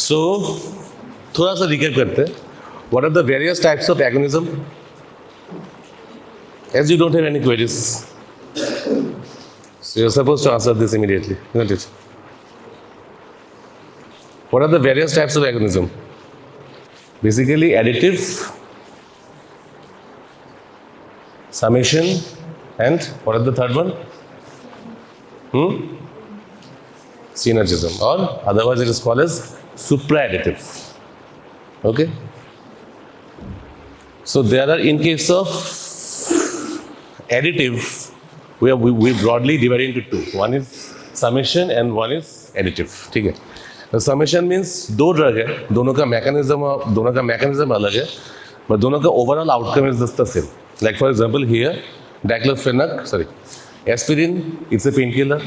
So थोड़ा सा recap करते हैं. What are the various types of agonism? As you don't have any queries, so you're supposed to answer this immediately, isn't it? What are the various types of agonism? Basically, additive, summation, and what is the third one? Synergism, or otherwise it is called as supra-additive. Okay? So there are, in case of additive, we broadly divide into two. One is summation and one is additive. ठीक है? The summation means दो drug है, दोनों का mechanism अलग है, but दोनों का overall outcome is just the same. Like for example here, aspirin, it's a painkiller.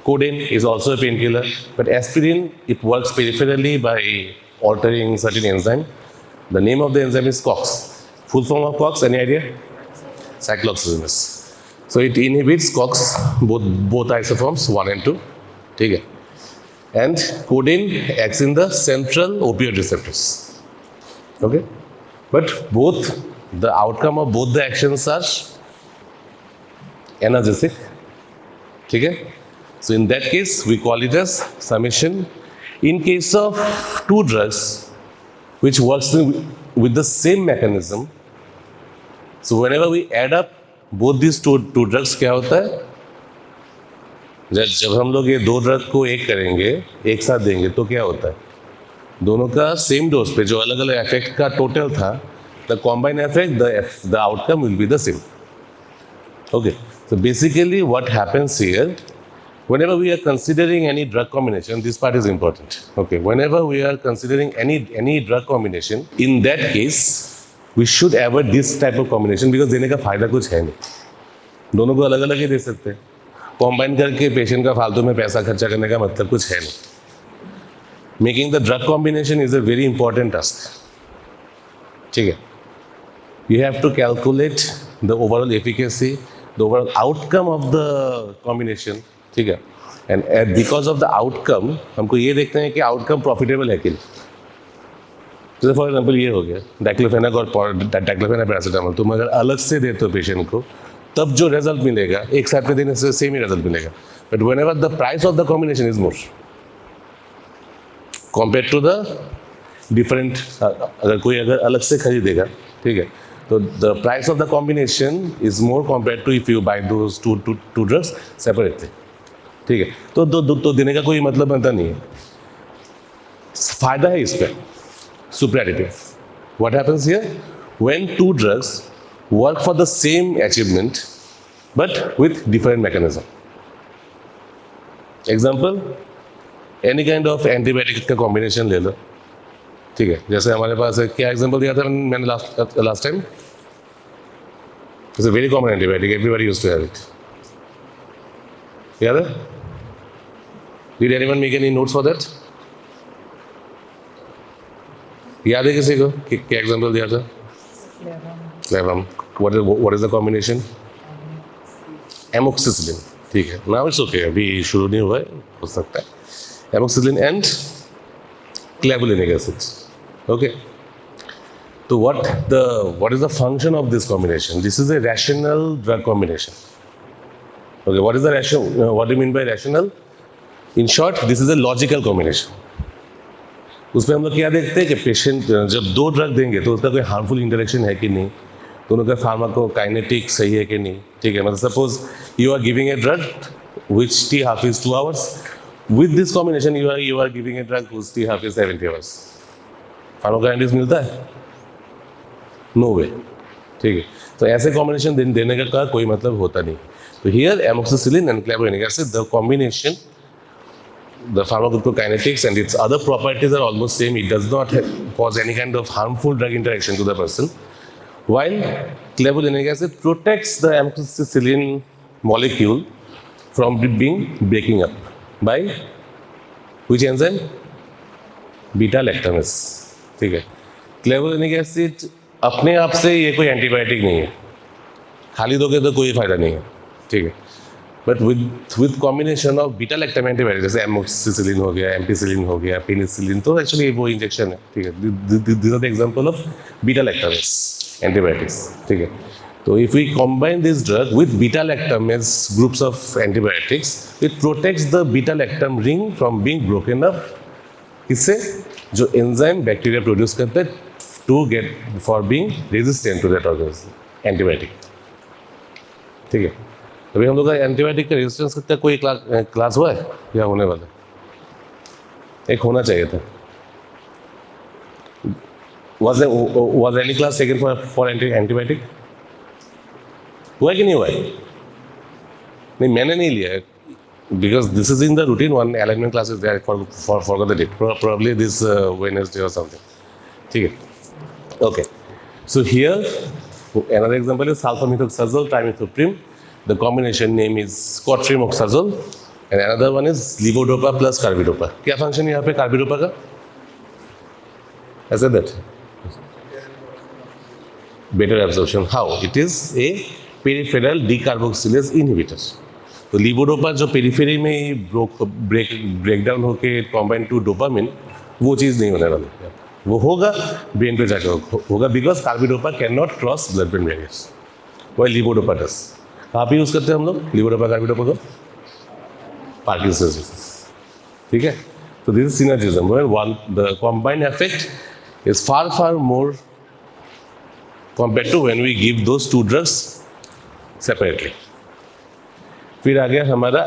Codeine is also a painkiller, but aspirin, it works peripherally by altering certain enzyme. The name of the enzyme is COX. Full form of COX, any idea? Cyclooxygenase. So it inhibits COX, both isoforms, 1 and 2. Okay. And codeine acts in the central opioid receptors. Okay. But the outcome of both the actions are analgesic. Okay. So in that case, we call it as summation. In case of two drugs, which works with the same mechanism, so whenever we add up both these two drugs, क्या होता है? जब हम लोग ये दो drug को एक करेंगे, एक साथ देंगे, तो क्या होता है? दोनों का सेम डोज पे जो अलग अलग इफेक्ट का टोटल था, the combined effect, the outcome will be the same. Okay. So basically, what happens here? Whenever we are considering any drug combination, this part is important. Okay, whenever we are considering any drug combination, in that case, we should avoid this type of combination because देने का फायदा कुछ है नहीं. दोनों को अलग अलग ही दे सकते हैं. कॉम्बाइन करके पेशेंट का फालतू में पैसा खर्चा करने का मतलब कुछ है नहीं. Making the drug combination is a very important task. ठीक है. You have to calculate the overall efficacy, the overall outcome of the combination. ठीक है. And because of the outcome, हमको ये देखते हैं कि outcome profitable है कि नहीं. जैसे फॉर एग्जाम्पल ये हो गया डाइक्लोफेनाक और डाइक्लोफेनाक पैरासीटामोल, तुम अगर अलग से देते हो पेशेंट को, तब जो रिजल्ट मिलेगा एक साथ में देने से सेम ही रिजल्ट मिलेगा. But whenever the price of the combination is more compare to the different, अगर अलग से खरीदेगा, ठीक है, तो the price of the combination is more compare to if you buy those two drugs separately. ठीक है, तो देने का कोई मतलब बनता नहीं है. फायदा है इस पर supra-additive. What happens here? When two drugs work for the same achievement but with different mechanism. Example, any kind of antibiotic का combination ले लो. ठीक है, जैसे हमारे पास है, क्या एग्जाम्पल दिया था मैंने last time? It's a very common antibiotic, everybody used to have it. याद है? Did anyone make any notes for that? याद है किसी को क्या एग्जाम्पल दिया था? Flavum. What is the combination? Amoxicillin. ठीक है, नाउ इट्स ओके, अभी शुरू नहीं हुआ है, हो सकता है. Amoxicillin and clavulanic acid. Okay. So what is the function of this combination? This is a rational drug combination. Okay, what is the rational? What do you mean by rational? In short, this is a logical combination. उसमें हम लोग क्या देखते हैं कि patient जब दो drug देंगे तो उसका कोई हार्मफुल इंटरेक्शन है कि नहीं, दोनों का फार्माकोकाइनेटिक सही है कि नहीं. ठीक है, मतलब suppose you are giving a drug which T half is 2 hours, with this combination you are giving a drug which T half is 70 hours. Pharmacokinetics मिलता है? No way. ठीक है, तो ऐसे कॉम्बिनेशन देने का कोई मतलब होता नहीं. तो here amoxicillin and clavulanic acid, the combination, the pharmacokinetics and its other properties are almost same. It does not cause any kind of harmful drug interaction to the person. While clavulanic acid protects the amoxicillin molecule from breaking up by which enzyme? Beta lactamase. ठीक है, clavulanic acid अपने आप से ये कोई antibiotic नहीं है, खाली दोगे तो कोई फायदा नहीं है. ठीक है, but with combination of beta lactam antibiotic जैसे एमोक्सिसिलिन हो गया, एम्पिसिलिन हो गया, पेनिसिलिन, तो एक्चुअली वो इंजेक्शन है, ठीक है. This are the example of beta lactamase antibiotics, ठीक है. तो if we combine this drug with beta lactamase groups of antibiotics, it protects the beta lactam ring from being broken up. इससे जो enzyme bacteria produce करते हैं to get for being resistant to that organism antibiotic, ठीक है. अभी हम लोग का एंटीबायोटिक का रेजिस्टेंस का कोई क्लास हुआ है या होने वाला है? एक होना चाहिए था. was any class taken for antibiotic? हुआ है कि नहीं हुआ है? नहीं, मैंने नहीं लिया है because this is in the routine one alignment class is there forgot the date, probably this Wednesday or something, ठीक है. Okay, so here another example is sulfamethoxazole trimethoprim. The combination name is quatremoxazole and another one is levodopa plus carbidopa. क्या function है यहाँ पे carbidopa का? I said that better absorption. How? It is a peripheral decarboxylase inhibitor. तो levodopa जो periphery में break down होके combine to dopamine, वो चीज़ नहीं होने वाली है. वो होगा ब्रेन पे जाकर होगा because carbidopa can not cross blood brain barriers, वही लीवोडोपा डस. कहाँ पे यूज़ करते हैं हम लोग लीवोडोपा कार्बिडोपा को? पार्किंसंस डिजीज, ठीक है. तो this is synergism where one the combined effect is far more compared to when we give those two drugs separately. फिर आ गया हमारा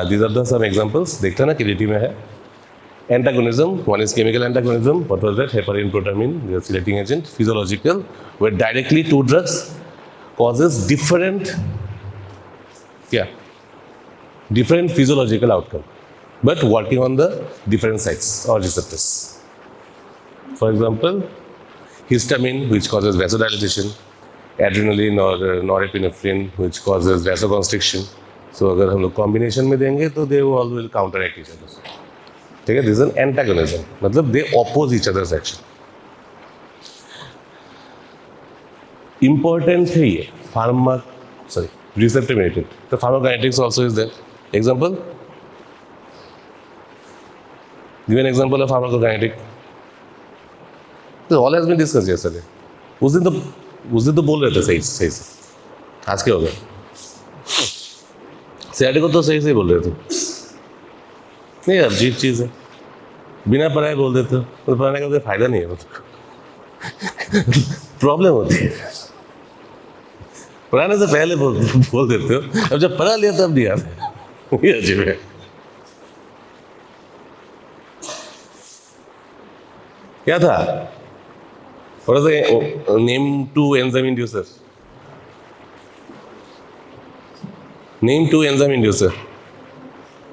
these are the some examples, देखते हैं ना KDT में है. Antagonism, one is chemical antagonism, what was that? Heparin protamine, the selecting agent. Physiological, where directly two drugs causes different physiological outcome, but working on the different sites or receptors. For example, histamine, which causes vasodilation, adrenaline or norepinephrine, which causes vasoconstriction. So अगर हम लोग combination में देंगे तो they all will counteract each other. ठीक है, this is an antagonism, मतलब they oppose each others action. Important है ये रिसेप्टिव मेडिटेट. तो pharmacokinetics also is there. Example, give an example of pharmacokinetic. तो all has been discussed yesterday. उस दिन तो बोल रहे थे सही से. आज क्या हो गया? सैटरडे को तो सही से बोल रहे थे. नहीं, अजीब चीज़ है, बिना पढ़ाए बोल देते हो तो पढ़ाने का कोई फायदा नहीं है. प्रॉब्लम होती है, पढ़ाने से पहले बोल देते हो, अब जब पढ़ा लिया तब नहीं आता. ये अजीब है. क्या था? What is the name to enzyme inducer? Name to enzyme inducer.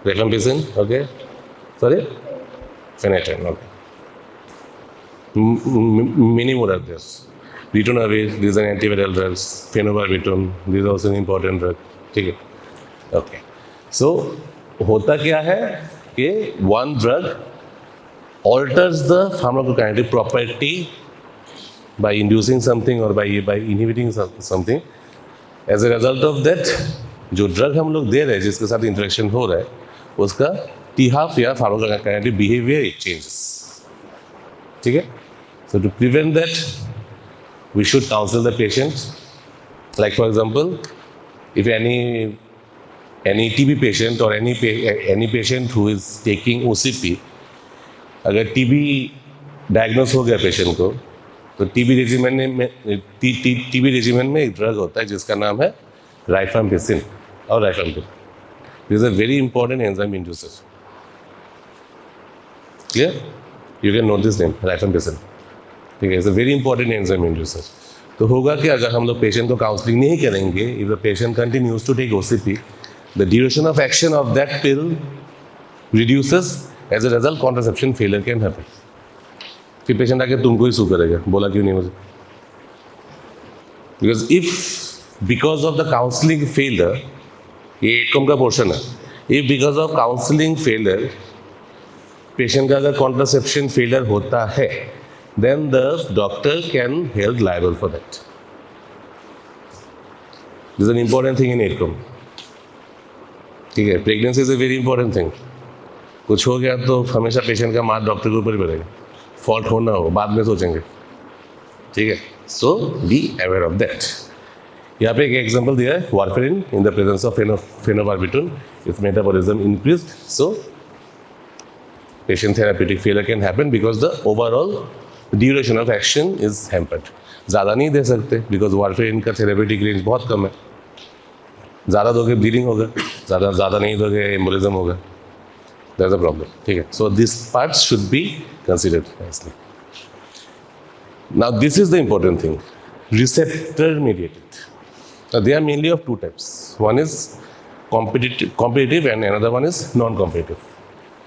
Rifampicin, okay. Sorry? Phenytoin, okay. Many more are there. Ritonavir, these are antiviral drugs. Phenobarbital, these are also an important drug. ठीक है. Okay. So होता क्या है कि one drug alters the pharmacokinetic property by inducing something or by inhibiting something. As a result of that, जो drug हम लोग दे रहे हैं जिसके साथ इंटरेक्शन हो रहा है उसका T-half या pharmacokinetic behavior it changes. ठीक है. So to prevent that, we should counsel the patient. Like for example, if any TB patient or any patient who is taking OCP, अगर TB डायग्नोस हो गया पेशेंट को, तो TB regiment में एक drug होता है जिसका नाम है राइफाम्पिसिन और rifampin. This is a very important enzyme inducer. Clear? You can note this name, rifampicin. ठीक है, is a very important enzyme inducer. तो होगा कि अगर हम लोग पेशेंट को काउंसलिंग नहीं करेंगे, if the patient continues to take OCP, the duration of action of that pill reduces. As a result contraception failure can happen. फिर पेशेंट आके तुमको ही सू करेगा, बोला क्यों नहीं मुझे? Because of the counselling failure, ये एटकॉम का पोर्शन है. If because of counselling failure patient का अगर कॉन्ट्रासेप्शन फेलियर होता है, then the doctor can held liable for that. This is an important thing in एटकॉम. ठीक है, pregnancy is a very important thing. कुछ हो गया तो हमेशा पेशेंट का मार्क डॉक्टर के ऊपर ही पड़ेगा, फॉल्ट हो ना हो बाद में सोचेंगे, ठीक है। So be aware of that. यहाँ पे एक एग्जांपल दिया है, warfarin in the presence of phenobarbitone if metabolism increase, so patient therapeutic failure can happen because the overall duration of action is hampered। ज़्यादा नहीं दे सकते बिकॉज वारफेरिन का therapeutic range बहुत कम है। ज़्यादा दोगे ब्लीडिंग होगा, ज़्यादा नहीं दोगे एम्बोलिज्म होगा, दैट इज अ प्रॉब्लम, ठीक है। So this parts should be considered nicely. Now this is the important thing, receptor mediated। Now they are mainly of two types, one is competitive and another one is non-competitive,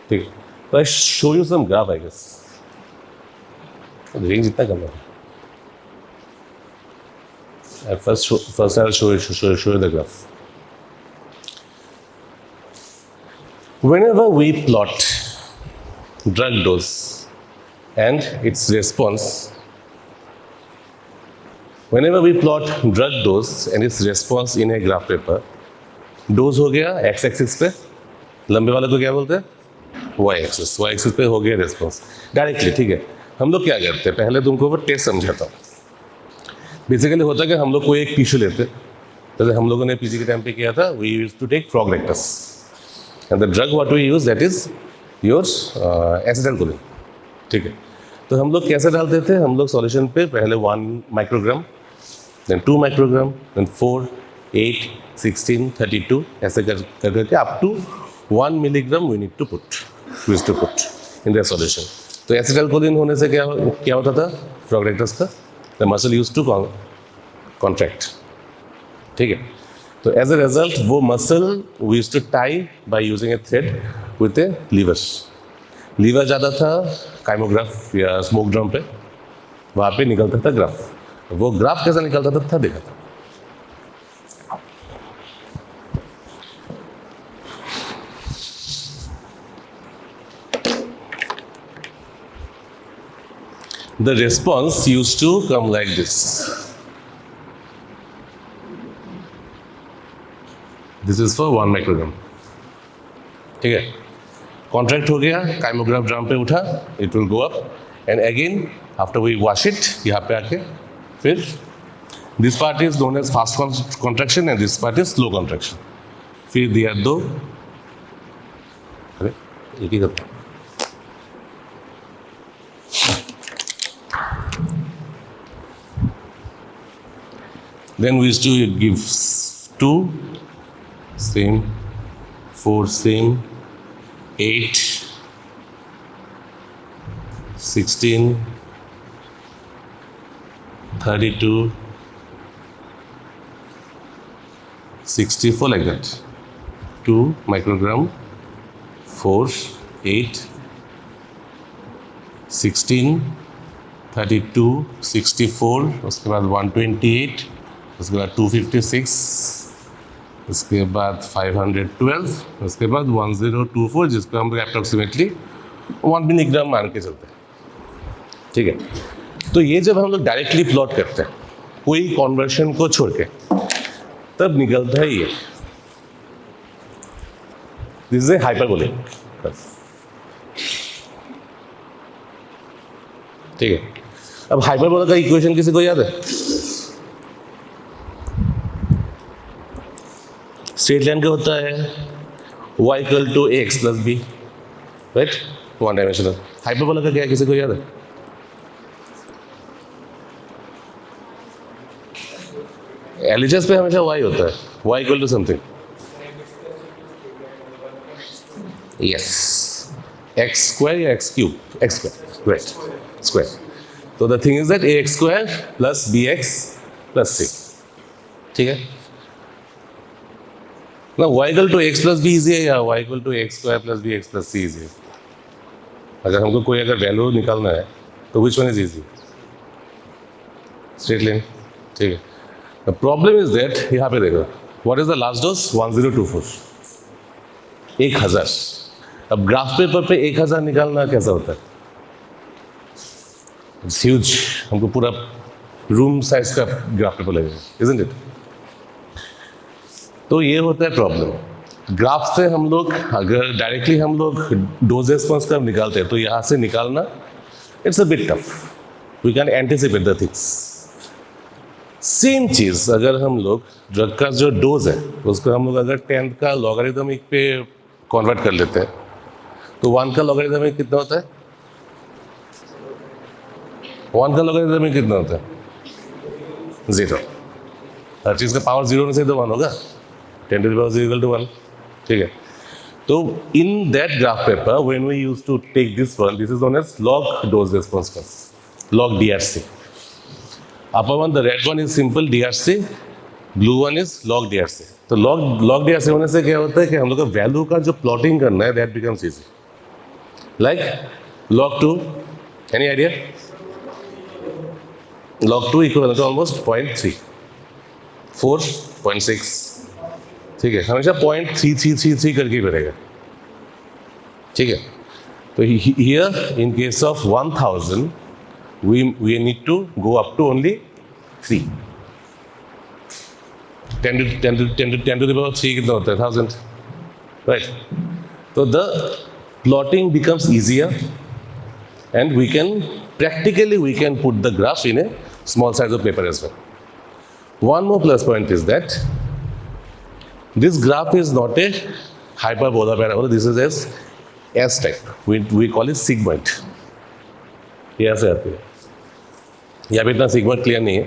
ठीक है। तो I show you some graph, I guess range इतना कम है। First I'll show you the graph. Whenever we plot drug dose and its response, whenever we plot drug dose and its response in a graph paper, dose हो गया x axis पे, लंबे वाले को क्या बोलते हैं y एक्सिस पे हो गया रिस्पॉन्स डायरेक्टली, ठीक है। हम लोग क्या करते हैं, पहले तुमको वो टेस्ट समझाता हूँ। बेसिकली होता है कि हम लोग कोई एक टिश्यू लेते, जैसे हम लोगों ने पीजी के टाइम पे किया था, we use to take frog rectus and the drug what we use that is your acetylcholine, ठीक है। तो हम लोग कैसे डालते थे, हम लोग सॉल्यूशन पे पहले 1 माइक्रोग्राम, देन 2 माइक्रोग्राम, देन 4, 8, 16, 32 ऐसे करके up to 1 milligram we need to put in the solution. तो एसिटाइलकोलिन होने से क्या होता था, फ्रॉग रेक्टस का the muscle use to contract, ठीक है। तो एज ए रिजल्ट वो muscle we use to tie by using a thread with a lever ज़्यादा था काइमोग्राफ या स्मोक ड्रम पे, वहाँ पे निकलता था ग्राफ। वो ग्राफ कैसा निकलता था देखा था। The response used to come like this. This is for 1 microgram, ठीक है। कॉन्ट्रैक्ट हो गया, काइमोग्राफ ड्रम पे उठा, it will go up and again after we wash it, यहाँ पे आके फिर this part is known as fast contraction and this part is slow contraction. फिर दिया दो, अरे एक ही करता, then we used to give 2 same, 4 same, 8, 16, 32, 64 like that, 2 microgram, 4, 8, 16, 32, 64, उसके बाद 128, उसके बाद 256, उसके बाद 512, उसके बाद 1024, जिसको हम अप्रॉक्सीमेटली 1 मिलीग्राम मान के चलते हैं, ठीक है। तो ये जब हम लोग डायरेक्टली प्लॉट करते हैं कोई कॉन्वर्शन को छोड़ के, तब निकलता है ये, दिस इज ए हाइपरबोलिक, ठीक है। अब हाइपरबोला का इक्वेशन किसी को याद है? स्ट्रेट लाइन का होता है y equal to x plus b, right, 1 dimensional. Hyperbola का क्या है, किसी को याद है? एलएचएस पे हमेशा y होता है, y equal to something, yes, x square या x cube, x square, right, square. तो the thing is that a x square plus b x plus c, ठीक है ना। y equal to x plus b easy है या y equal to x square plus b x plus c easy है? अगर हमको कोई अगर वैल्यू निकालना है तो which one is easy? Straight line, ठीक है। द प्रॉब्लम इज दैट, यहाँ पे देखो, what is the last dose? 1024, 1000। अब ग्राफ पेपर पे 1000 निकालना कैसा होता है? इट्स ह्यूज, हमको पूरा रूम साइज का ग्राफ पेपर लगेगा, इजंट इट? तो ये होता है प्रॉब्लम। ग्राफ से हम लोग अगर डायरेक्टली हम लोग डोज रेस्पॉन्स कर्व निकालते हैं तो यहाँ से निकालना it's a bit tough, we can anticipate the things. Same चीज़ अगर हम लोग ड्रग का जो डोज है उसको हम लोग अगर 10 का लॉगरिथमिक पे कन्वर्ट कर लेते हैं तो 1 का लॉगरिथमिक कितना होता है? 1 का लॉगरिथमिक कितना होता है? 0। हर चीज़ का पावर 0 में से तो 1 होगा, 10 to the power 0 equal to 1। ठीक है, तो in that graph paper when we use to take this one, this is known as log dose response curve, log DRC। Upper one the red one is simple DRC, blue one is log DRC। तो log DRC होने से क्या होता है कि हम लोग का वैल्यू का जो प्लॉटिंग करना है that becomes easy, like log 2, any idea? log 2 equal to almost 0.3, 4.6। ठीक है, हमेशा 0.3333 करके बनेगा। ठीक है, तो here in case of 1000 we need to go up to only 3। 10 to the power 3 कितना होता है? 1000, right? तो the plotting becomes easier and we can put the graph in a small size of paper as well. One more plus point is that this graph is not a hyperbola parabola, this is as S type, we call it sigmoid। यहाँ से आती है, यहाँ पे इतना sigmoid clear नहीं है,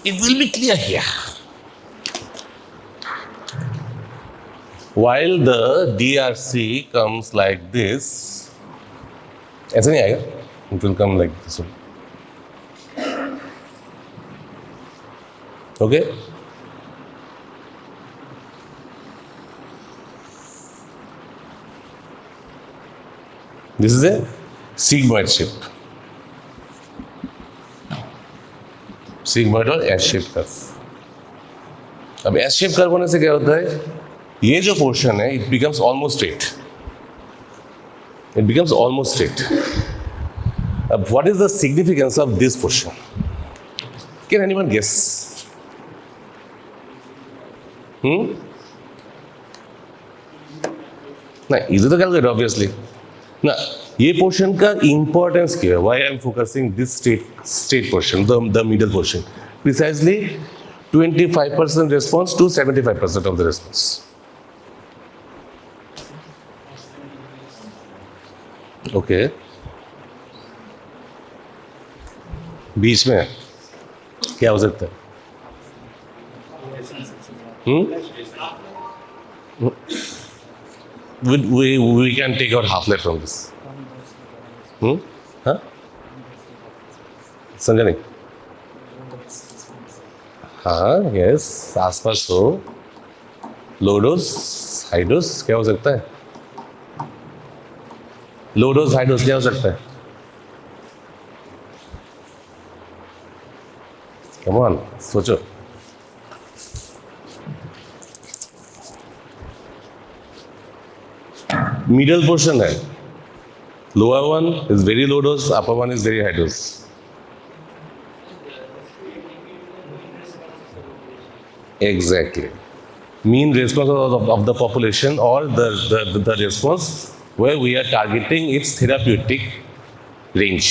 it will be clear here। While the DRC comes like this, ऐसा नहीं आएगा, it will come like this one। Okay? This is a sigmoid shape, sigmoid और S shape curve। अब S shape curve होने से क्या होता है, ये जो पोर्शन है it becomes almost straight, it becomes almost straight। अब what is the significance of this portion? Can anyone guess? नहीं, इजी तो कैलकुलेट ऑब्वियसली ना। ये पोर्शन का इंपॉर्टेंस क्या है? Why I am focusing this state portion, the middle portion, precisely 25% response to 75% of the response। Okay, बीच में क्या हो सकता है? We can take out half left from this। हाँ, समझा नहीं? हाँ, यस, आसपास हो, लो डोज हाई डोज क्या हो सकता है? लो डोज हाई डोज क्या हो सकता है? कम ऑन, सोचो। मिडल पोर्शन है, lower one is very low dose, upper one is very high dose. Exactly, mean response of the population or the response where we are targeting its therapeutic range।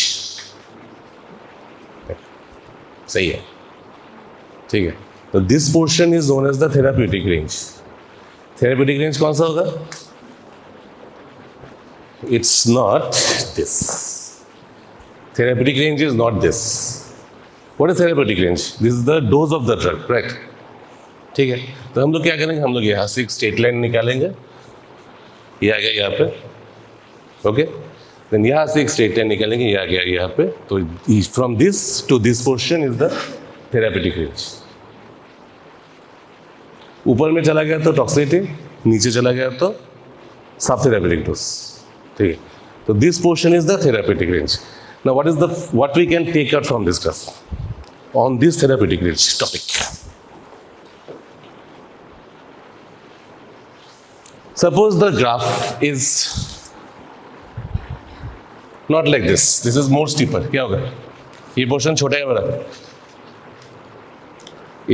सही है, ठीक है। तो this portion is known as the therapeutic range। therapeutic range कौन सा होगा? It's not this। therapeutic range is not this। What is therapeutic range? This is the dose of the drug, right? ठीक है, तो हम लोग क्या करेंगे, हम लोग यहाँ से एक स्ट्रेट लाइन निकालेंगे, ये आ गया यहाँ पे, ओके। देन यहाँ से एक स्ट्रेट लाइन निकालेंगे, ये आ गया यहाँ पे। तो from this to this portion is the therapeutic range. ऊपर में चला गया तो टॉक्सिसिटी, नीचे चला गया तो सब थेरापेटिक डोज। ठीक है, तो this portion is the therapeutic range. Now what we can take out from this graph on this therapeutic range topic. Suppose the graph is not like this, this is more steeper। क्या होगा? ये portion छोटा है बड़ा।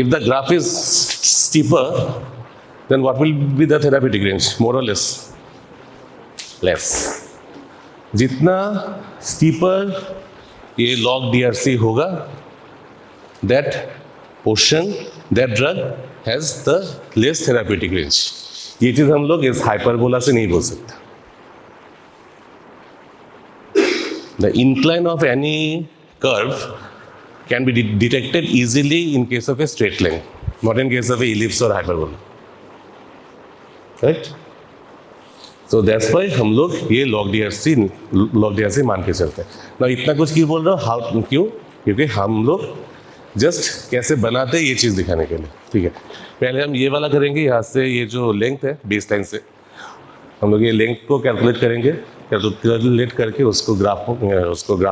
If the graph is steeper, then what will be the therapeutic range? More or less? Less. जितना steeper ये log DRC होगा, that portion, that drug has the less therapeutic range. ये चीज़ हम लोग इस हाइपरबोला से नहीं बोल सकते. The incline of any curve can be detected easily in case of a straight line, not in case of a ellipse or hyperbola. Right? So that's why हम लोग ये log DRC मान के चलते हैं. Now इतना कुछ क्यों बोल रहा हूँ? क्यों? क्योंकि हम लोग जस्ट कैसे बनाते हैं ये चीज़ दिखाने के लिए. ठीक है, पहले हम ये वाला करेंगे. यहाँ से ये जो लेंथ है बेस लाइन से हम लोग ये लेंथ को कैलकुलेट करेंगे. कैलकुलेट करके उसको ग्राफ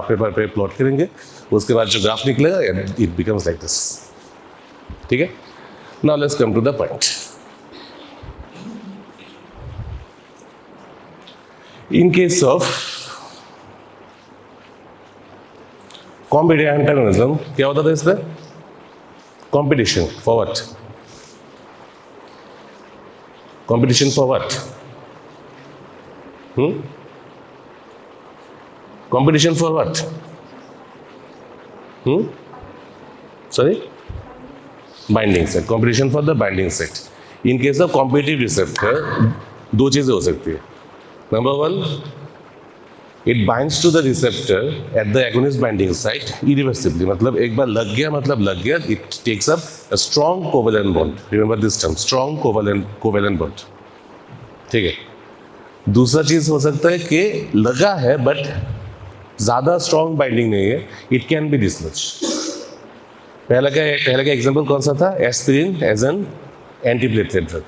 पेपर पे प्लॉट करेंगे. उसके बाद जो ग्राफ निकलेगा इट बिकम्स लाइक दिस. ठीक है, now let's come to the point. In case of competitive antagonism क्या होता था इसमें? Competition for what? Competition for what? Competition for what? Sorry? Binding set. Competition for the binding set. In case of competitive receptor, दो चीज़ें हो सकती है. Number one, it binds to the receptor at the agonist binding site irreversibly. मतलब एक बार लग गया मतलब लग गया. It takes up a strong covalent bond. Remember this term, strong covalent bond. ठीक है. दूसरा चीज़ हो सकता है कि लगा है बट ज़्यादा स्ट्रॉन्ग बाइंडिंग नहीं है. It can be dislodge. पहला का एग्जांपल कौन सा था? Aspirin as an anti platelet drug.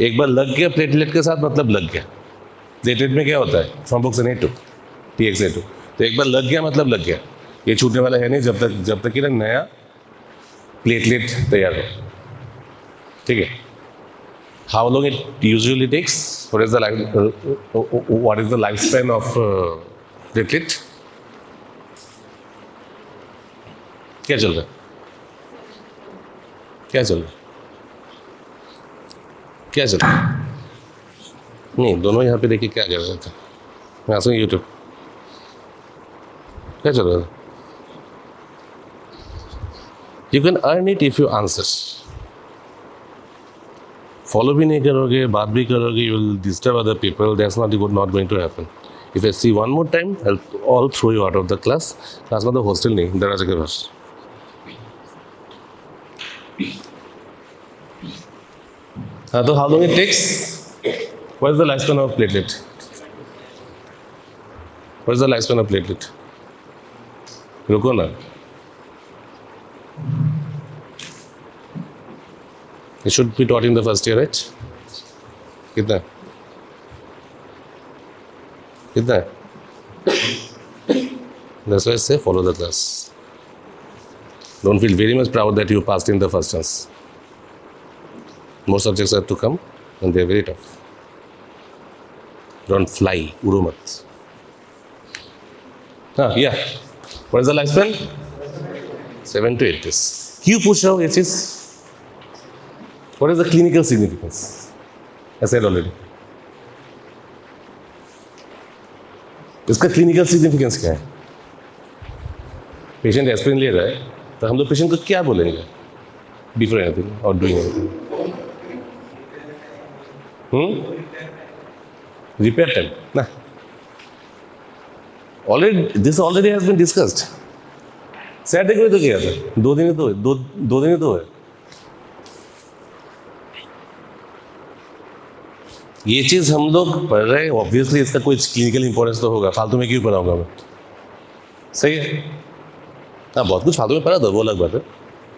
एक बार लग गया प्लेटलेट के साथ मतलब लग गया. प्लेटलेट में क्या होता है? Thromboxane TXA2. तो एक बार लग गया मतलब लग गया. ये छूटने वाला है नहीं जब तक कि ना नया प्लेटलेट तैयार हो. ठीक है. How long it usually takes? What is the lifespan of platelet? क्या चल रहा है? क्या चल रहा है? नहीं, दोनों यहाँ पे देखिए क्या कर रहे थे. मैं आसूँ यूट्यूब. क्या चल रहा था? You can earn it if you answer. Follow भी नहीं करोगे, बात भी करोगे, you will disturb other people. That's not going to happen. If I see one more time I will all throw you out of the class. Class मतलब hostel नहीं, दरवाजे के पास. हाँ, तो how long it takes? What is the life span of platelet? What is the life span of platelet? रुको ना. It should be taught in the first year, right? कितना? That's why I say follow the class. Don't feel very much proud that you passed in the first chance. More subjects have to come and they're very tough. Don't fly, uro mat. Yeah. What is the lifespan? 7 to 8 days. क्यों पूछ रहा हूँ ये चीज़? What is the clinical significance? I said already. इसका clinical significance क्या है? Patient aspirin ले रहा है तो हम लोग पेशेंट को क्या बोलेंगे? Before anything or doing anything. Repair time. Nah. This already has been discussed. Saturday को तो किया था. 2 दिन ही तो है. ये चीज़ हम लोग पढ़ रहे हैं. ऑब्वियसली इसका कोई क्लिनिकल इंपॉर्टेंस तो होगा. फालतू में क्यों पढ़ाऊंगा मैं? सही है. हाँ, बहुत कुछ फालतू में पढ़ा था, वो अलग बात है.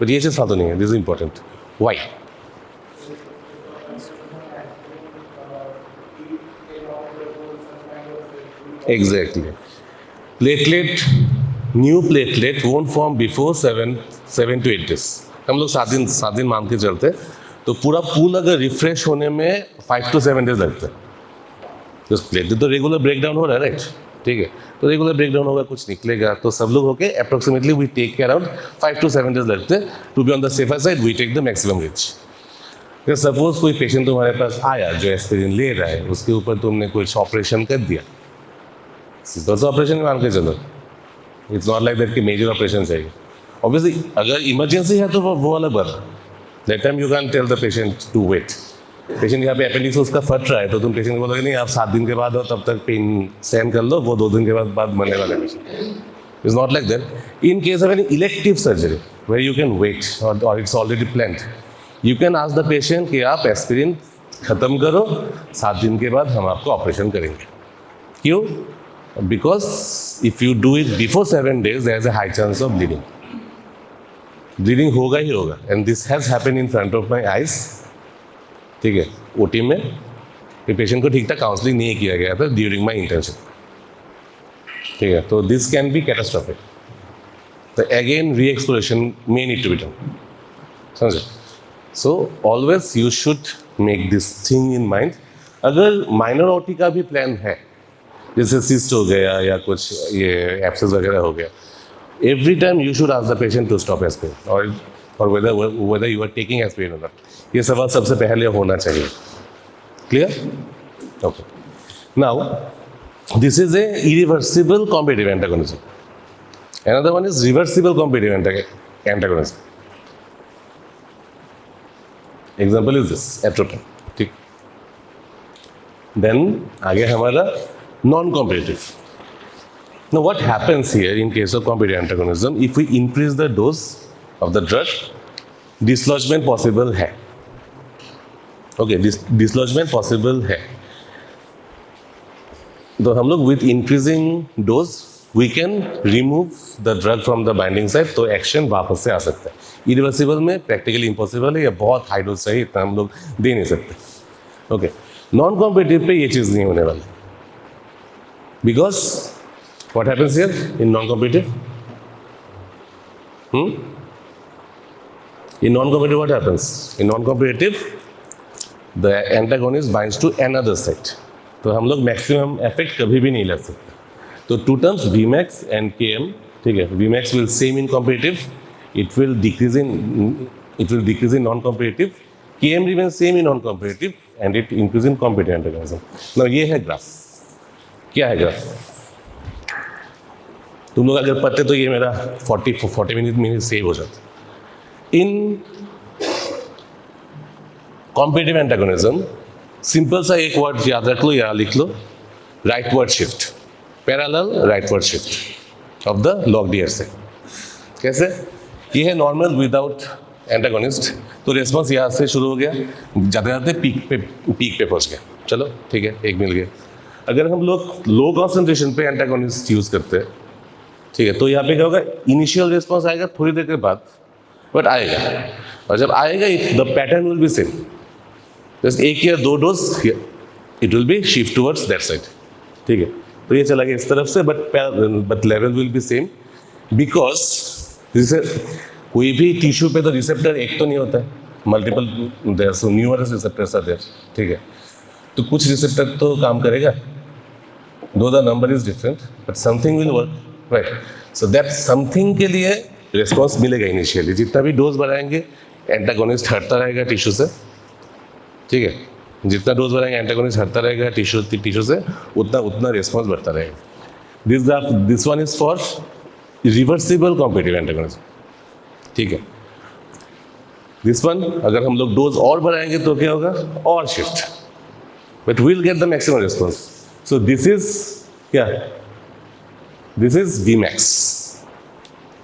बट ये चीज़ फालतू नहीं है. This is important. Why? Exactly. New platelet won't form before 7 to 8 days. हम लोग 7 दिन मान के चलते. तो पूरा पूल अगर रिफ्रेश होने में 5 to 7 days लगते हैं. तो प्लेटलेट तो रेगुलर ब्रेकडाउन हो रहा है, राइट? ठीक है. तो रेगुलर ब्रेकडाउन होगा, कुछ निकलेगा, तो सब लोग होके अप्रोक्सीमेटली वी टेक के अराउंड 5 to 7 days लगते हैं. To be on the safer side we take the maximum range. Suppose कोई पेशेंट तुम्हारे पास आया जो एस्पिरिन ले रहा है, उसके ऊपर तुमने कुछ ऑपरेशन कर दिया, सिंपल सा ऑपरेशन मान के चलो, इट्स नॉट लाइक दैट कि मेजर ऑपरेशन चाहिए। ऑब्वियसली अगर इमरजेंसी है तो वो अलग बात है, that time you can tell the patient to wait. Patient यहाँ पे अपेंडिक्स उसका फट रहा है तो तुम पेशेंट को बोलोगे नहीं आप 7 दिन के बाद हो, तब तक पेन सहन कर लो, वो 2 दिन के बाद मरने वाला patient. It's not like that. In case of any elective surgery where you can wait और it's already planned, you can ask the patient कि आप एस्पिरिन ख़त्म करो, 7 दिन के बाद हम आपको ऑपरेशन करेंगे। क्यों? Because if you do it before 7 days there is a high chance of bleeding. Bleeding होगा ही होगा, and this has happened in front of my eyes. ठीक है, ओटी में पेशेंट को ठीक ठाक काउंसलिंग नहीं किया गया था ड्यूरिंग माई इंटर्नशिप। ठीक है, तो दिस कैन बी कैटास्ट्रॉफिक। तो again re exploration may need to be done, समझे? So always you should make this thing in mind. अगर माइनर ओटी का भी प्लान है, जैसे सिस्ट हो गया या कुछ ये एब्सेस वगैरह हो गया, every time you should ask the patient to stop aspirin or whether you are taking aspirin or not. ये सवाल सबसे पहले होना चाहिए। Clear? Okay. Now, this is a irreversible competitive antagonism. Another one is reversible competitive antagonism. Example is this, atropine. ठीक। Then आगे हमारा non-competitive. Now what happens here in case of competitive antagonism, if we increase the dose of the drug, dislodgement possible है। Okay, dislodgement possible है। तो हम लोग with increasing dose we can remove the drug from the binding site, तो action वापस से आ सकता है। Irreversible में practically impossible है, या बहुत हाई डोज चाहिए, इतना हम लोग दे नहीं सकते। ओके, नॉन कॉम्पिटिटिव पे ये चीज़ नहीं होने वाली, because what happens here in non-competitive? In non-competitive what happens? In non-competitive the antagonist binds to another site, तो हम लोग मैक्सिमम इफेक्ट कभी भी नहीं ले सकते। तो two terms Vmax and Km, ठीक है, Vmax will same in competitive, it will decrease in non-competitive, Km remains same in non-competitive and it increase in competitive antagonism. Now ये है ग्राफ। क्या है ग्राफ? तुम लोग अगर पढ़ते तो ये मेरा 40 मिनट सेव हो जाता। इन कॉम्पिटिटिव एंटागोनिज्म सिंपल सा एक वर्ड याद रख लो या लिख लो, rightward shift, parallel rightward shift of the log D से। कैसे? ये है नॉर्मल विदाउट एंटागोनिस्ट, तो रिस्पॉन्स यहाँ से शुरू हो गया, जाते जाते पीक पे पहुँच गया। चलो ठीक है, एक मिल गया। अगर हम लोग लो कॉन्सेंट्रेशन पे एंटागोनिस्ट यूज़ करते हैं, ठीक है, तो यहाँ पे क्या होगा, इनिशियल रिस्पॉन्स आएगा थोड़ी देर के बाद, बट आएगा, और जब आएगा the pattern will be same, just 1 या 2 dose it will B shift towards that side. ठीक है, तो ये चला गया इस तरफ से, but level will be same, because जैसे कोई भी टिश्यू पे तो रिसेप्टर एक तो नहीं होता है, multiple there, so numerous receptors are there. ठीक है, तो कुछ रिसेप्टर तो काम करेगा, though the number is different but something will work, right? So that something के लिए रिस्पॉन्स मिलेगा इनिशियली। जितना भी डोज बढ़ाएंगे एंटागोनिस्ट हटता रहेगा टिश्यू से। ठीक है, जितना डोज बढ़ाएंगे एंटागोनिस्ट हटता रहेगा टिश्यू से, उतना रिस्पॉन्स बढ़ता रहेगा। This one is for reversible competitive antagonism. ठीक है, दिस वन अगर हम लोग डोज और बढ़ाएंगे तो क्या होगा, और shift, but will get the maximum response. So this is क्या, this is Vmax।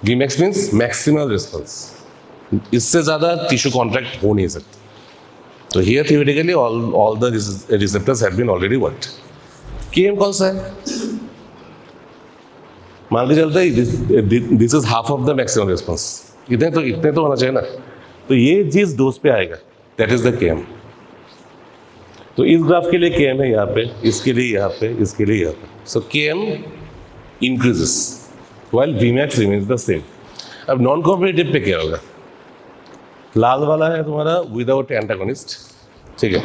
Vmax means maximum response, इससे ज़्यादा टिश्यू कॉन्ट्रैक्ट हो नहीं सकता। तो here theoretically all the receptors have been already worked. Km कौन सा है? मान के चलते हैं this is half of the maximum response, इतने तो होना चाहिए ना, तो ये जिस डोज पे आएगा दैट इज द Km। तो इस ग्राफ के लिए Km है यहाँ पे, इसके लिए यहाँ पे, इसके लिए यहाँ पे। सो Km increases while Vmax remains the same। अब नॉन कॉम्पिटिटिव पे क्या होगा, लाल वाला है तुम्हारा विदाउट एंटागोनिस्ट। ठीक है,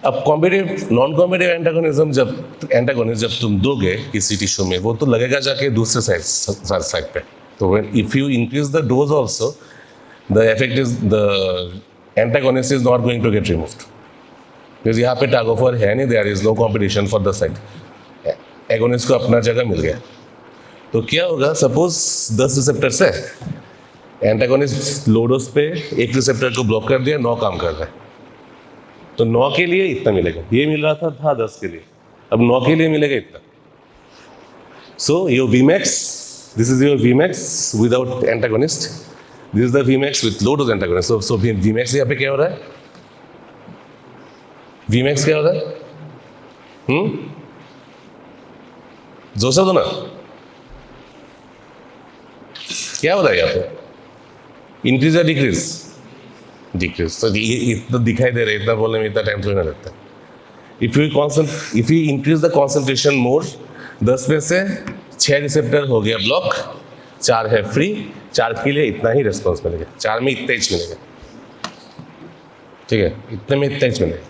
अब कॉम्पिटिटिव नॉन कॉम्पिटिटिव एंटागोनिज्म जब तुम दोगे किसी टिश्यू में, वो तो लगेगा जाके दूसरे साइड पे। तो if you increase the dose also the effect is the antagonist is not going to get removed, because यहाँ पे टग ऑफ वॉर है नहीं, there is no competition for the side, agonist को अपना जगह मिल गया। तो क्या होगा, सपोज 10 रिसेप्टर्स है, एंटागोनिस्ट लो डोज पे एक रिसेप्टर को ब्लॉक कर दिया, 9 काम कर रहा है, तो 9 के लिए इतना मिलेगा, ये मिल रहा था 10 के लिए, अब 9 के लिए मिलेगा इतना। So your Vmax, this is your Vmax without antagonist, this is the Vmax with low dose antagonist. So Vmax यहाँ पे क्या हो रहा है, Vmax क्या हो रहा है, जोर से दो ना, क्या हो रहा है यहाँ पे, इंक्रीज या डिक्रीज, डिक्रीज। तो ये इतना दिखाई दे रहा है, इतना बोलने में इतना टाइम थोड़ी ना लगता है। If you increase the concentration more, 10 में से 6 रिसेप्टर हो गया ब्लॉक, 4 है फ्री, 4 के लिए इतना ही रेस्पॉन्स मिलेगा, 4 में इतना ही मिलेगा, ठीक है, इतने में इतना ही मिलेगा।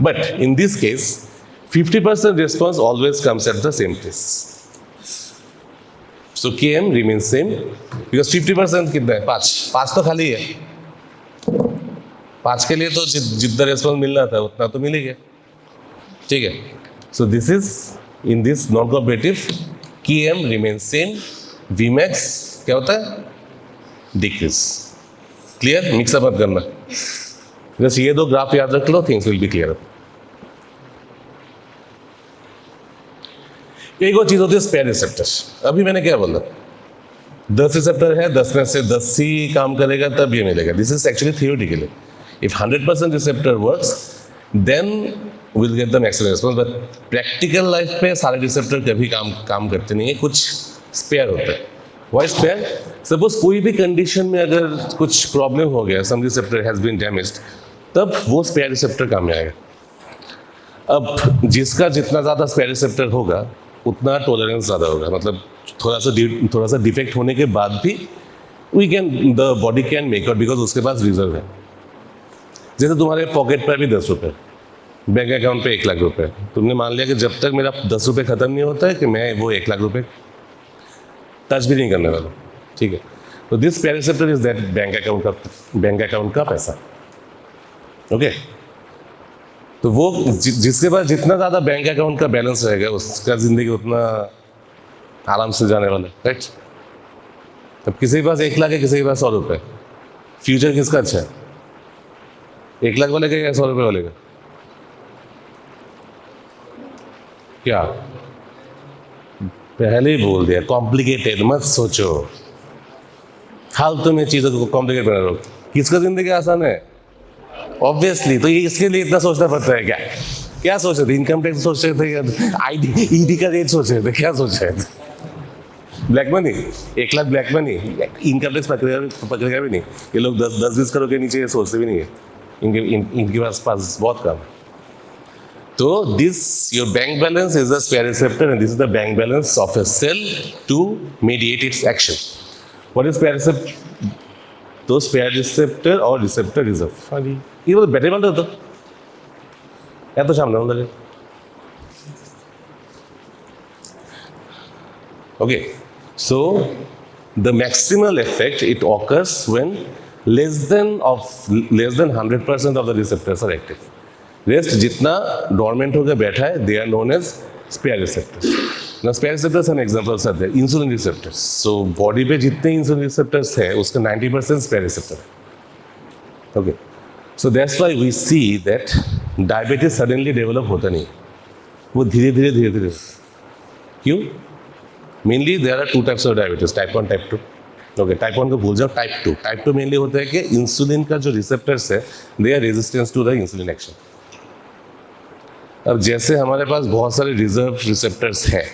But in this case 50% response always comes at the same place. So Km remains same because 50% कितना है, 5 तो खाली है, 5 के लिए तो जितना रेस्पॉन्स मिलना था उतना तो मिल ही गया, ठीक है। So this is in this non competitive, Km remains same, Vmax क्या होता है, डिक्रीज। क्लियर, मिक्सअप मत करना, बस ये 2 ग्राफ याद रख लो, थिंग्स विल बी क्लियर। एक और चीज होती है स्पेयर रिसेप्टर्स। अभी मैंने क्या बोला, 10 रिसेप्टर है, 10 में से 10 ही काम करेगा तब ये मिलेगा। This is actually theoretically, if 100% receptor works then will get the maximum response, but practical life पे सारे रिसेप्टर कभी काम करते नहीं है, कुछ स्पेयर होता है। वाई स्पेयर, सपोज कोई भी कंडीशन में अगर कुछ प्रॉब्लम हो गया, सम रिसेप्टर हैज बीन डैमेज्ड, तब वो स्पेयर रिसेप्टर काम में आएगा। अब जिसका जितना ज़्यादा स्पेयर रिसेप्टर होगा उतना टॉलरेंस ज़्यादा होगा, मतलब थोड़ा सा डिफेक्ट होने के बाद भी the body can make out, because उसके पास रिजर्व है। जैसे तुम्हारे पॉकेट पर भी 10 रुपये, बैंक अकाउंट पे 1 लाख रुपए, तुमने मान लिया कि जब तक मेरा 10 रुपये ख़त्म नहीं होता है कि मैं वो 1 लाख रुपए टच भी नहीं करने वाला, ठीक है। तो this spare receptor is that bank account का पैसा, ओके। तो वो जिसके पास जितना ज़्यादा बैंक अकाउंट का बैलेंस रहेगा उसका ज़िंदगी उतना आराम से जाने वाला है, राइट। तब किसी के पास 1 लाख है, किसी के पास 100 रुपये, फ्यूचर किसका अच्छा है, 1 लाख वाले का या 100 रुपये वाले का? क्या पहले ही बोल दिया, कॉम्प्लिकेटेड मत सोचो, फालतू में चीज़ों को कॉम्प्लिकेट बना रहो। किसका ज़िंदगी आसान है? ऑब्वियसली। तो ये इसके लिए इतना सोचना पड़ता है क्या सोच रहे थे, इनकम टैक्स सोच रहे थे या ईडी का रेट सोच रहे थे, क्या सोच रहे थे? Black money, 1 lakh black money, income tax पकड़ेगा भी नहीं। ये लोग 10-20 करोड़ के नीचे ये सोचते भी नहीं है, इनके पास बहुत कम। तो this your bank balance is the spare receptor and this is the bank balance of a cell to mediate its action. What is spare receptor? तो स्पेयर रिसेप्टर और रिसेप्टर रिजर्व, हाँ जी, ये तो बैटरी बंद होता या तो सामने लगे, okay. So the maximal effect it occurs when less than 100% of the receptors are active. Rest जितना डोरमेंट होकर बैठा है, they are known as spare receptors. Now spare receptors and examples are there. Insulin receptors. So body पे जितने insulin receptors है उसका 90% spare receptor है. Okay. So that's why we see that diabetes suddenly develop होता नहीं, वो धीरे धीरे क्यों? Mainly there are 2 types of diabetes, type 1, type 2. Okay, type 1 को भूल जाओ, type 2 mainly होता है कि इंसुलिन का जो रिसेप्टर्स है they are resistant to the insulin action. अब जैसे हमारे पास बहुत सारे रिजर्व रिसेप्टर्स हैं,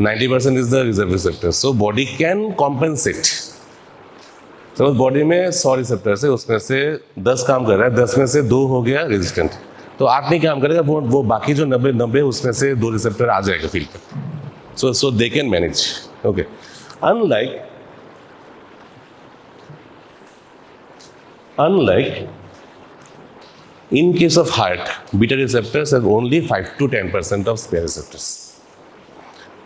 90% is the reserve receptor, so body can compensate. Suppose body में 100 रिसेप्टर्स है, उसमें से 10 काम कर रहा है, 10 में से 2 हो गया रेजिस्टेंट, तो 8 नहीं काम करेगा, वो बाकी जो 90 उसमें से 2 रिसेप्टर आ जाएगा फील्ड पे, so they can manage, okay. Unlike in case of heart, beta receptors have only 5 to 10% of spare receptors.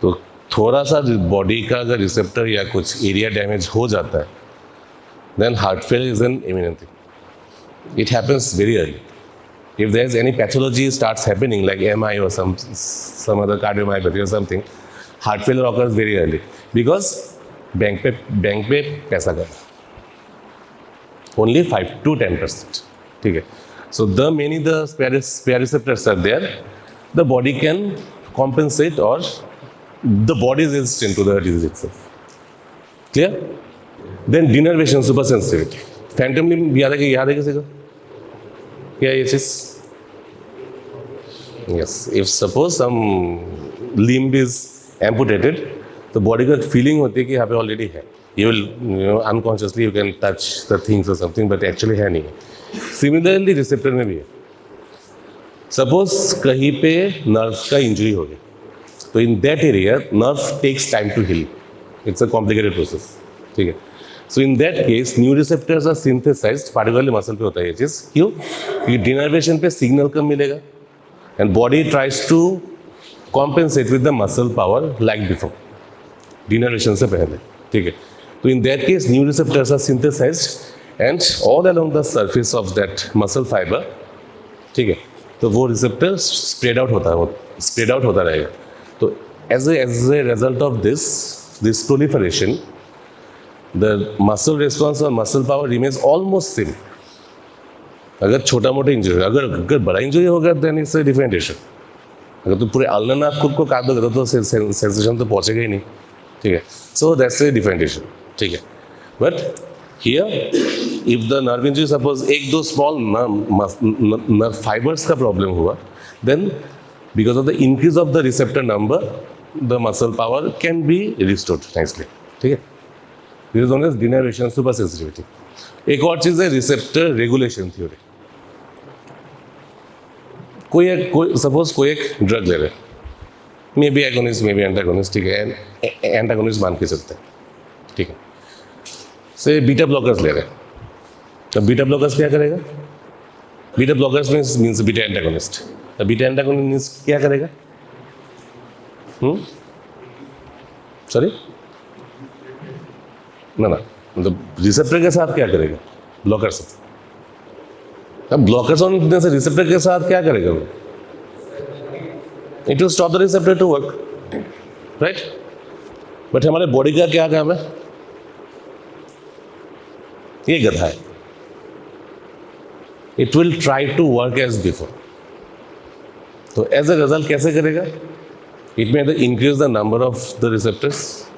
तो थोड़ा सा बॉडी का अगर रिसेप्टर या कुछ एरिया डैमेज हो जाता है then heart failure is an imminent thing. It happens very early. If there's any pathology starts happening like MI or some other cardiomyopathy or something, heart failure occurs very early because bank पे पैसा कम, only 5 to 10%. ठीक है. So the many the spare receptors are there, the body can compensate or the body is resistant to the disease itself. Clear? Then denervation, super sensitivity. Phantom limb याद है किसी को? क्या ये चीज? Yes. If suppose some limb is amputated, तो body का feeling होती है कि यहाँ पे ऑलरेडी है. You will, unconsciously you can touch the things or something, but actually है नहीं है. Similarly रिसेप्टर में भी है. सपोज कहीं पे नर्व का इंजरी हो गया, तो in that area nerve takes time to heal. It's a complicated process. ठीक है. So in that case new receptors are synthesised, particularly muscle पे होता है ये चीज़. क्यों? क्योंकि डिनर्वेशन पे सिग्नल कम मिलेगा and body tries to compensate with the muscle power like before, denervation से पहले. ठीक है. तो in that case new receptors are synthesised and all along the surface of that muscle fibre. ठीक है. तो वो रिसेप्टर स्प्रेड आउट होता रहेगा. तो as a result of this proliferation, the muscle response और muscle power remains almost same. अगर छोटा मोटा इंजरी, अगर बड़ा इंजरी होगा then it's a different issue. अगर तुम पूरे आलना आप खुद को काट दोगे तो सेंसेशन तो पहुंचेगा ही नहीं. ठीक है. So that's a different issue. ठीक है. But here if the nerve injury, suppose एक दो small nerve fibers का problem हुआ, then because of the increase of the receptor number, the muscle power can be restored nicely. ठीक है. This is known as denervation super sensitivity. एक और चीज़ है receptor regulation theory. कोई सपोज कोई एक ड्रग ले रहे, may be agonist may be antagonist. ठीक है. एंटागोनिस्ट मान के चलते हैं. ठीक है. से बीटा ब्लॉकर्स ले रहे हैं, तो बीटा ब्लॉकर्स क्या करेगा? Beta blockers means beta antagonist. तो बीटा एंटागोनिस्ट क्या करेगा? सॉरी ना मतलब रिसेप्टर के साथ क्या करेगा? ब्लॉकर से. अब ब्लॉकर्स होने से रिसेप्टर के साथ क्या करेगा वो? It will stop the receptor to work, right? But हमारे बॉडी का क्या काम है? ये गधा है. It will try to work as before. तो एज ए रिजल्ट कैसे करेगा? It may increase the number of the receptors.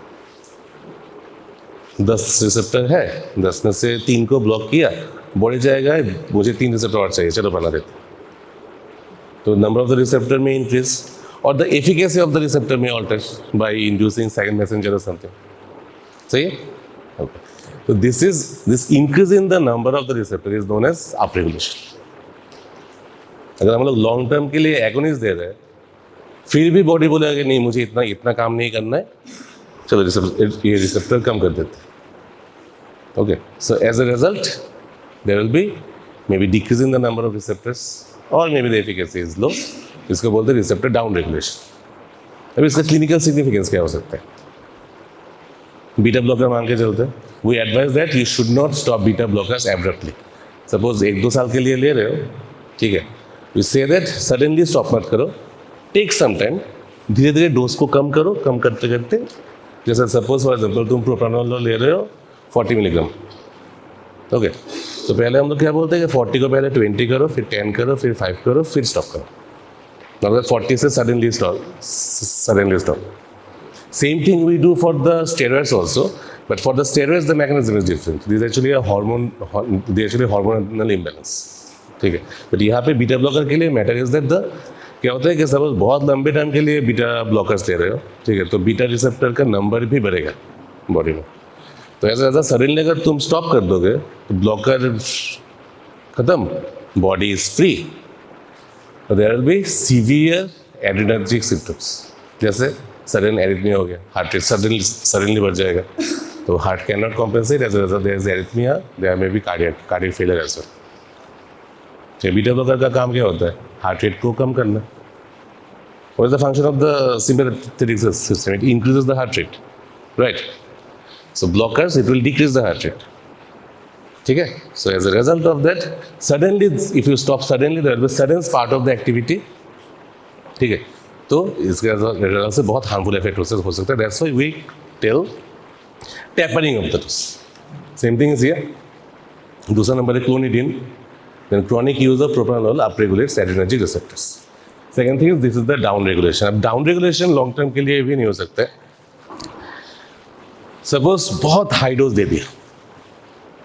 10 receptor है, 10 में से 3 को ब्लॉक किया, बॉडी जाएगा मुझे 3 रिसेप्टर और चाहिए, चलो बना देते. तो नंबर ऑफ द रिसेप्टर में इंक्रीज और the efficacy of the receptor में alter by inducing second messenger और समथिंग. सही है. ओके. तो this increase in the number of the receptor is known as up regulation. अगर हम लोग लॉन्ग टर्म के लिए एगोनिस्ट दे रहे हैं, फिर भी बॉडी बोलेगा कि नहीं मुझे इतना काम नहीं करना है, चलो ये रिसेप्टर कम कर देते. Okay. So as a result there will be may be decrease in the number of receptors और may be the efficacy is low. इसको बोलते हैं रिसेप्टर डाउन रेगुलेशन. अब इसका क्लिनिकल सिग्निफिकेंस क्या हो सकता है? बीटा ब्लॉकर मान के चलते हैं. We advise that you should not stop beta blockers abruptly. Suppose 1-2 साल के लिए ले रहे हो, ठीक है, we say that suddenly stop मत करो, टेक सम टाइम, धीरे धीरे डोज को कम करो. कम करते करते जैसे सपोज फॉर एग्जाम्पल तुम प्रोप्रानोल ले रहे हो 40 मिलीग्राम. ओके. तो पहले हम लोग क्या बोलते हैं कि 40 को पहले 20 करो, फिर 10 करो, फिर 5 करो, फिर स्टॉप करो. मतलब 40 से suddenly stop. Same thing we do for the steroids also, but for the steroids the mechanism is different. This actually hormonal imbalance. ठीक है. बट यहाँ पे बीटा ब्लॉकर के लिए मैटर इज दैट द क्या होता है कि सपोज बहुत लंबे टाइम के लिए बीटा ब्लॉकर्स ले रहे हो, ठीक है, तो बीटा रिसेप्टर का नंबर भी बढ़ेगा बॉडी में. तो ऐसा सडनली अगर तुम स्टॉप कर दोगे तो ब्लॉकर खत्म, body is free. There will be severe adrenergic symptoms, जैसे सडन एरिथमिया हो गया, हार्ट रेट सडनली बढ़ जाएगा, तो heart can not compensate. As a result there is arrhythmia, there may be cardiac failure as well. Beta blocker का काम क्या होता है? हार्ट रेट को कम करना. What is the function of the sympathetic system? It increases the heart rate, right? So blockers, it will decrease the heart rate. ठीक है. So as a result of that suddenly if you stop suddenly there will be sudden part of the activity. ठीक है. तो इसके result से बहुत harmful effect हो सकता है. That's why we tell tapering of the dose. Same thing is here. दूसरा नंबर है clonidine. Then chronic use of propranolol upregulates adrenergic receptors. Second thing is this is the down regulation. अब down regulation long term के लिए भी नहीं हो सकता है. सपोज बहुत हाई डोज दे दिया.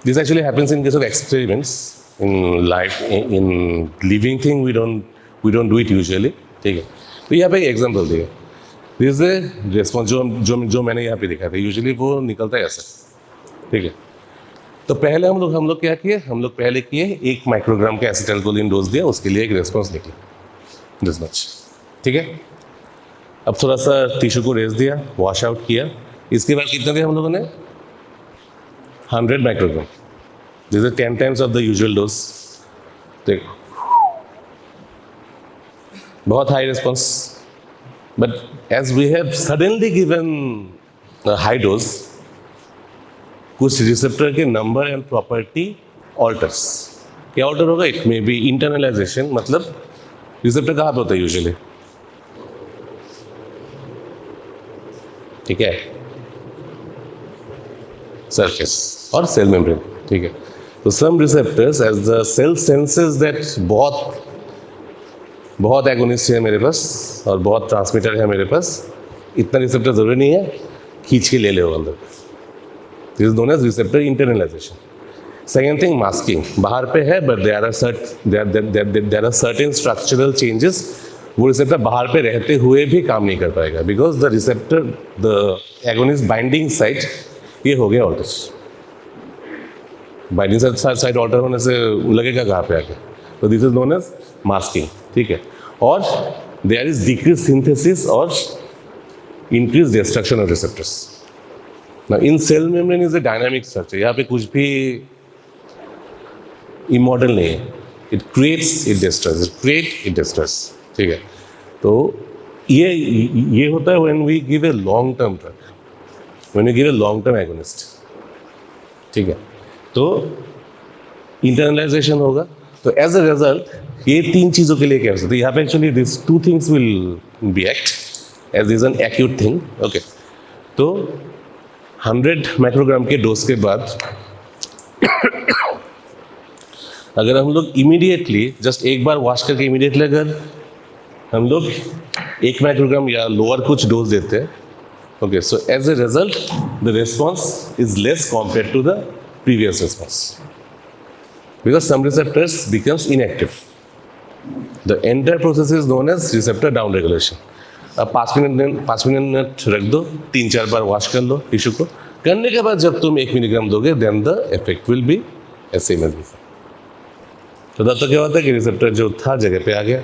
This actually happens in case of experiments in life. In living thing we don't do it usually. ठीक है. तो यहाँ पे एग्जाम्पल दिया. दिस इज रिस्पॉन्स जो मैंने यहाँ पे दिखा था. यूजुअली वो निकलता है ऐसा. ठीक है. तो पहले हम लोग क्या किए. हम लोग पहले किए 1 माइक्रोग्राम का एसिटाइलकोलिन डोज दिया. उसके लिए एक रिस्पॉन्स निकला दिस मच. ठीक है. अब थोड़ा सा टिश्यू को रेस दिया, वॉश आउट किया. इसके बाद कितना दिया हम लोगों ने 100 microgram. This is 10 times of the usual dose. देखो बहुत high response. But as we have suddenly given high dose, कुछ रिसेप्टर के नंबर एंड प्रॉपर्टी ऑल्टर्स. क्या ऑल्टर होगा. It may be internalization. मतलब रिसेप्टर कहाँ पे होता है यूजुअली. ठीक है. सरफेस और सेल मेम्ब्रेन. ठीक है. तो some receptors as the cell senses that बहुत एगोनिस्ट है मेरे पास और बहुत ट्रांसमीटर है मेरे पास. इतना रिसेप्टर जरूरी नहीं है, खींच के ले ले अंदर. This is known as receptor internalization. Second thing masking. बाहर पे है but there are certain structural changes. वो रिसेप्टर बाहर पे रहते हुए भी काम नहीं कर पाएगा because the receptor the agonist binding site ये हो गया ऑल्टर. बाइंडिंग साइट ऑल्टर होने से लगेगा कहाँ पे आके. तो this is known as masking. ठीक है. और देयर इज डिक्रीज सिंथेसिस और increase destruction of receptors. Now in cell membrane is a dynamic structure. यहाँ पे कुछ भी इमॉर्टल नहीं है. It creates, it destroys, it create, it destroys. ठीक है. तो ये होता है when we give a long term drug, when we give a long term agonist. ठीक है. तो इंटरनलाइजेशन होगा. तो एज अ रिजल्ट ये 3 चीज़ों के लिए क्या हो सकता है. यहाँ पे actually this 2 things will be act as is an acute thing. Okay. तो 100 माइक्रोग्राम के डोज के बाद अगर हम लोग इमीडिएटली जस्ट एक बार वॉश करके इमीडिएटली अगर हम लोग 1 माइक्रोग्राम या लोअर कुछ डोज देते हैं. Okay. So as a result the response is less compare to the previous response because some receptors becomes inactive. The entire process is known as receptor down regulation. अब 5 minute रख दो, 3-4 बार wash कर लो tissue को. करने के बाद जब तुम 1 मिलीग्राम दोगे then the effect will be same as before. तो तब तक क्या होता है कि रिसेप्टर जो था जगह पे आ गया.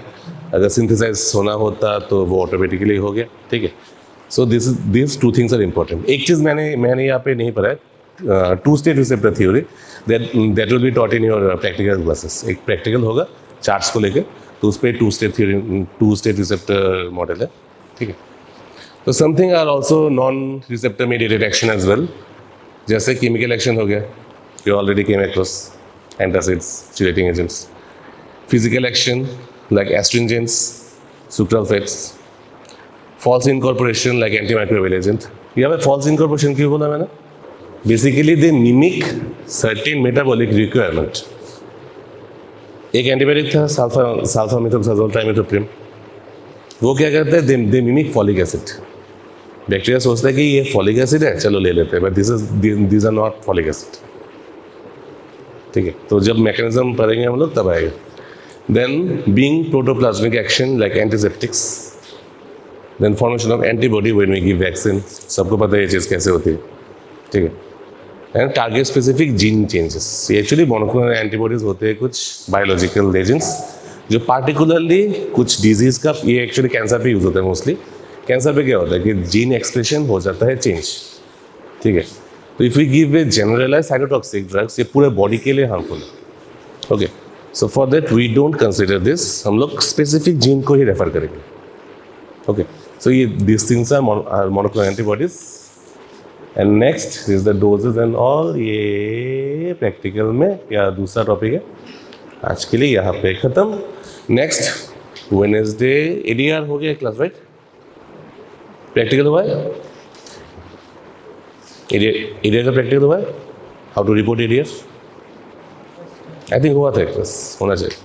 अगर सिंथेसाइज होना होता तो वो ऑटोमेटिकली हो गया. ठीक है. So this 2 things are important. एक चीज़ मैंने यहाँ पे नहीं पढ़ा है. Two state receptor theory that will be taught in your practical classes. एक प्रैक्टिकल होगा चार्ट्स को लेकर. तो उस पर two state theory two state receptor model है. ठीक है. तो something are also non receptor mediated action as well. जैसे केमिकल एक्शन हो गया, you already came across antacids, chelating agents. Physical action like astringents, sucralfates. False incorporation like antimicrobial agent. यहाँ पे false incorporation क्यों बोला मैंने. Basically they mimic certain metabolic requirement. एक antibiotic था सल्फामेथोक्साजोल ट्राइमेथोप्रिम. वो क्या करता है they mimic folic acid. Bacteria सोचता है कि ये फॉलिक एसिड है, चलो ले लेते हैं, but this are not folic acid. ठीक है. तो जब मैकेनिज्म पढ़ेंगे हम लोग तब आएगा. Then being protoplasmic action like antiseptics. Then formation of antibody when we give vaccine. सबको पता है ये चीज़ कैसे होती है. ठीक है. And target specific gene changes. ये एक्चुअली मोनोक्लोनल एंटीबॉडीज होते हैं, कुछ बायोलॉजिकल एजेंट्स जो पार्टिकुलरली कुछ डिजीज़ का, ये एक्चुअली कैंसर पे यूज़ होता है मोस्टली. कैंसर पे क्या होता है कि जीन एक्सप्रेशन हो जाता है चेंज. ठीक है. तो if we give a generalize cytotoxic drugs, ये पूरे बॉडी के लिए हार्मफुल है. Okay. So for that we don't consider this. हम लोग स्पेसिफिक जीन को ही रेफर करेंगे. ओके. सो ये this things are monoclonal antibodies. And next is the doses and all. ये पढ़ेंगे प्रैक्टिकल में या दूसरा टॉपिक है। आज के लिए यहाँ पे ख़त्म। नेक्स्ट वेडनेसडे ADR हो गया क्लास, राइट? प्रैक्टिकल हुआ है? ADR का प्रैक्टिकल हुआ है? How to report ADR? I think हुआ था क्लास, होना चाहिए।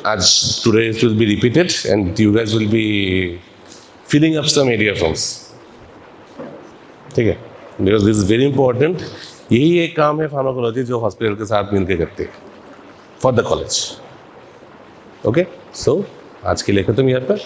आज today it will be repeated and you guys will be filling up some ADR forms, ठीक है? Because this is very important. यही एक काम है फार्माकोलॉजी जो हॉस्पिटल के साथ मिलकर करते हैं फॉर द कॉलेज। ओके, सो आज के लिए खत्म यहाँ पर।